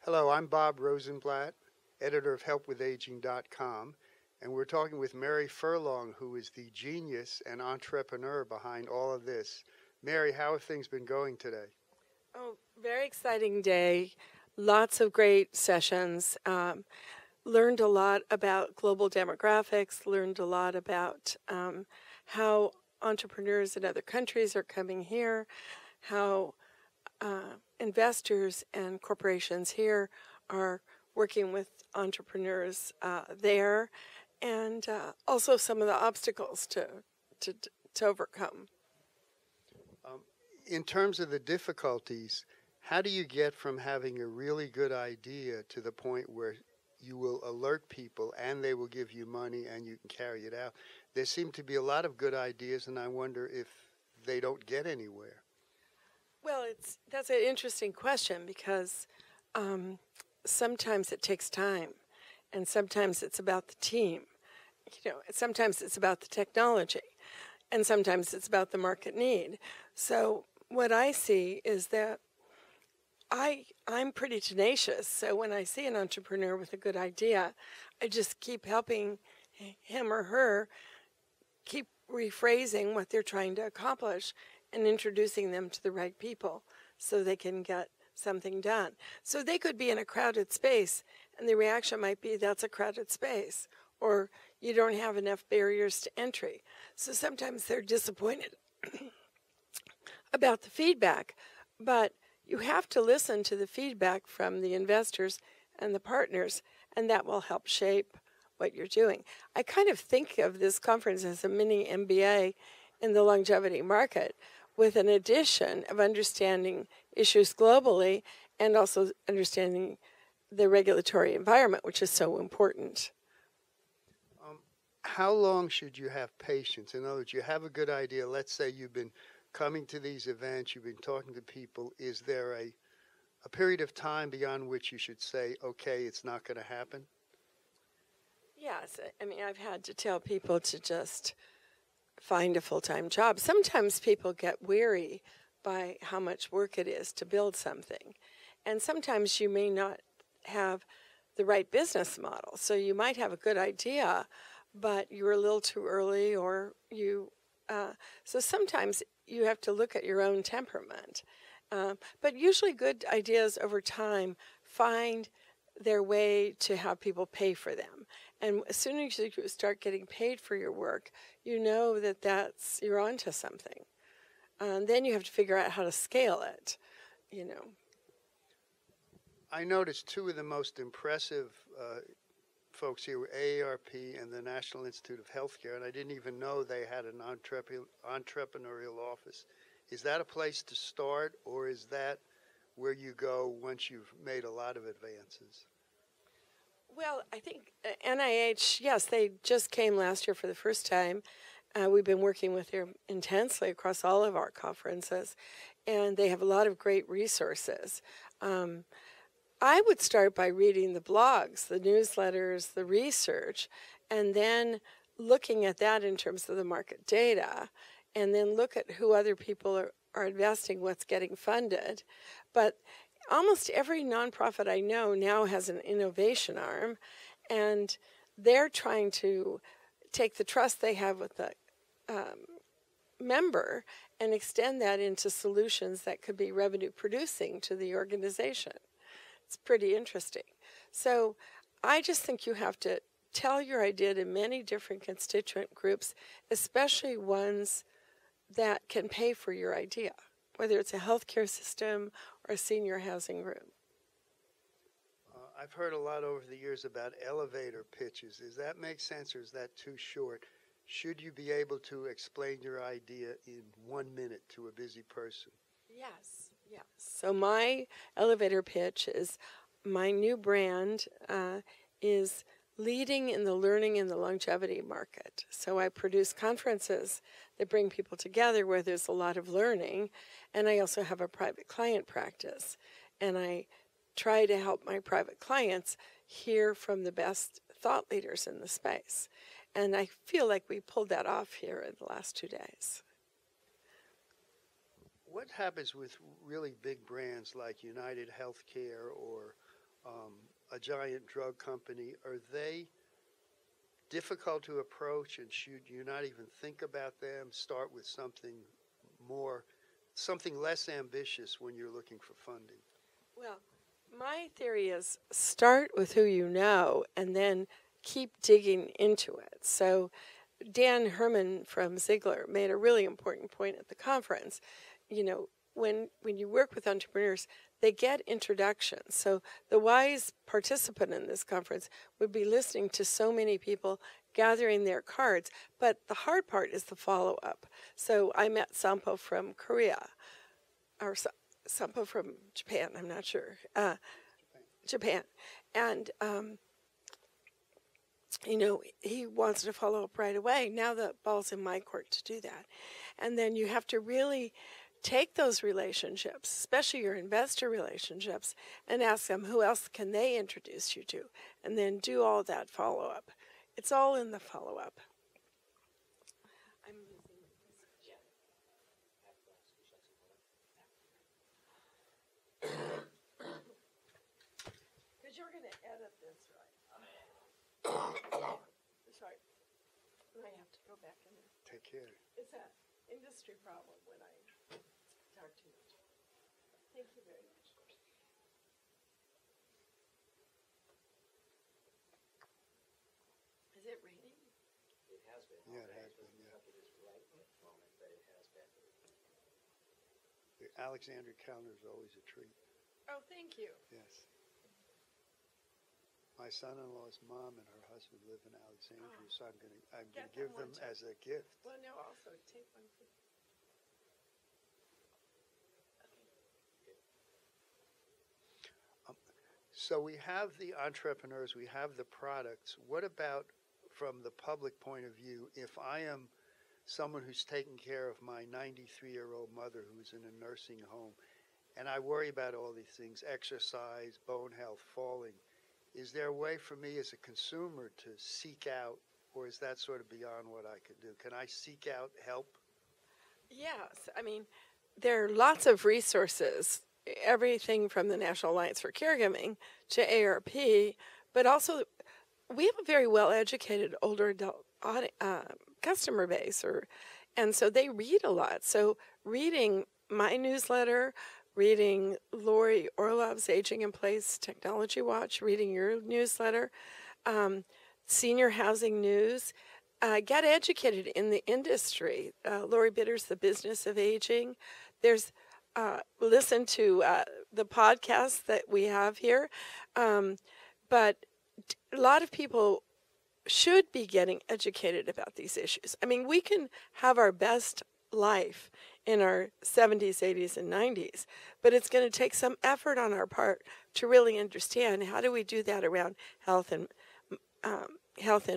Hello, I'm Bob Rosenblatt, editor of HelpWithAging.com, and we're talking with Mary Furlong, who is the genius and entrepreneur behind all of this. Mary, how have things been going today? Oh, very exciting day. Lots of great sessions. Learned a lot about global demographics, learned a lot about how entrepreneurs in other countries are coming here, how investors and corporations here are working with entrepreneurs there, and also some of the obstacles to, to overcome. Um, in terms of the difficulties, how do you get from having a really good idea to the point where you will alert people and they will give you money and you can carry it out? There seem to be a lot of good ideas, and I wonder if they don't get anywhere. Well, that's an interesting question because sometimes it takes time, and sometimes it's about the team. Sometimes it's about the technology, and sometimes it's about the market need. So what I see is that I'm pretty tenacious. So when I see an entrepreneur with a good idea, I just keep helping him or her keep rephrasing what they're trying to accomplish and introducing them to the right people so they can get something done. So they could be in a crowded space and the reaction might be that's a crowded space, or you don't have enough barriers to entry. So sometimes they're disappointed about the feedback, but you have to listen to the feedback from the investors and the partners, and that will help shape what you're doing. I kind of think of this conference as a mini MBA in the longevity market, with an addition of understanding issues globally and also understanding the regulatory environment, which is so important. How long should you have patience? In other words, you have a good idea. Let's say you've been coming to these events, you've been talking to people. Is there a period of time beyond which you should say, okay, it's not going to happen? Yes, I mean, I've had to tell people to just find a full-time job. Sometimes people get weary by how much work it is to build something. And sometimes you may not have the right business model. So you might have a good idea, but you're a little too early, or so sometimes you have to look at your own temperament. But usually good ideas over time find their way to have people pay for them. And as soon as you start getting paid for your work, you know that you're onto something. Then you have to figure out how to scale it, you know. I noticed two of the most impressive folks here were AARP and the National Institute of Healthcare, and I didn't even know they had an entrepreneurial office. Is that a place to start, or is that where you go once you've made a lot of advances? Well, I think NIH, yes, they just came last year for the first time. We've been working with them intensely across all of our conferences, and they have a lot of great resources. I would start by reading the blogs, the newsletters, the research, and then looking at that in terms of the market data, and then look at who other people are investing, what's getting funded. But almost every nonprofit I know now has an innovation arm, and they're trying to take the trust they have with the member and extend that into solutions that could be revenue producing to the organization. It's pretty interesting. So I just think you have to tell your idea to many different constituent groups, especially ones that can pay for your idea, whether it's a healthcare system or a senior housing group. I've heard a lot over the years about elevator pitches. Does that make sense, or is that too short? Should you be able to explain your idea in 1 minute to a busy person? Yes, yes. So my elevator pitch is my new brand is leading in the learning and the longevity market. So I produce conferences that bring people together where there's a lot of learning, and I also have a private client practice. And I try to help my private clients hear from the best thought leaders in the space. And I feel like we pulled that off here in the last 2 days. What happens with really big brands like United Healthcare or a giant drug company, are they difficult to approach, and should you not even think about them? Start with something less ambitious when you're looking for funding. Well, my theory is start with who you know and then keep digging into it. So Dan Herman from Ziegler made a really important point at the conference. You know, when you work with entrepreneurs, they get introductions. So the wise participant in this conference would be listening to so many people gathering their cards, but the hard part is the follow-up. So I met Sampo from Korea, or Sampo from Japan, I'm not sure, Japan. And you know, he wants to follow up right away. Now the ball's in my court to do that. And then you have to really take those relationships, especially your investor relationships, and ask them who else can they introduce you to, and then do all that follow-up. It's all in the follow-up. I'm losing because you're going to edit this, right? Sorry. I have to go back in there. Take care. It's an industry problem when I talk too much. Thank you very much. Is it raining? It has been. Yeah, it has been, yeah. It is right at the moment, but it has been. The Alexandria counter is always a treat. Oh, thank you. Yes. My son-in-law's mom and her husband live in Alexandria, so I'm gonna Get give them them one as a gift. Well, no, also take one for So we have the entrepreneurs, we have the products. What about from the public point of view, if I am someone who's taking care of my 93-year-old mother who's in a nursing home, and I worry about all these things, exercise, bone health, falling, is there a way for me as a consumer to seek out, or is that sort of beyond what I could do? Can I seek out help? Yes, I mean, there are lots of resources, everything from the National Alliance for Caregiving to ARP, but also we have a very well-educated older adult customer base, and so they read a lot. So reading my newsletter, reading Lori Orlov's Aging in Place Technology Watch, reading your newsletter, Senior Housing News, get educated in the industry. Lori Bitter's The Business of Aging. There's listen to the podcast that we have here. But a lot of people should be getting educated about these issues. I mean, we can have our best life in our 70s, 80s, and 90s, but it's going to take some effort on our part to really understand how do we do that around health and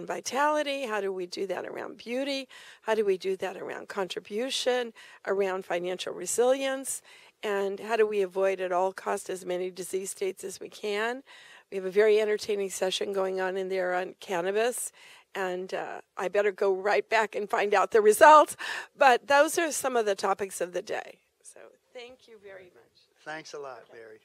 vitality, how do we do that around beauty, how do we do that around contribution, around financial resilience, and how do we avoid at all costs as many disease states as we can. We have a very entertaining session going on in there on cannabis, and I better go right back and find out the results, but those are some of the topics of the day. So thank you very much. Thanks a lot, Mary.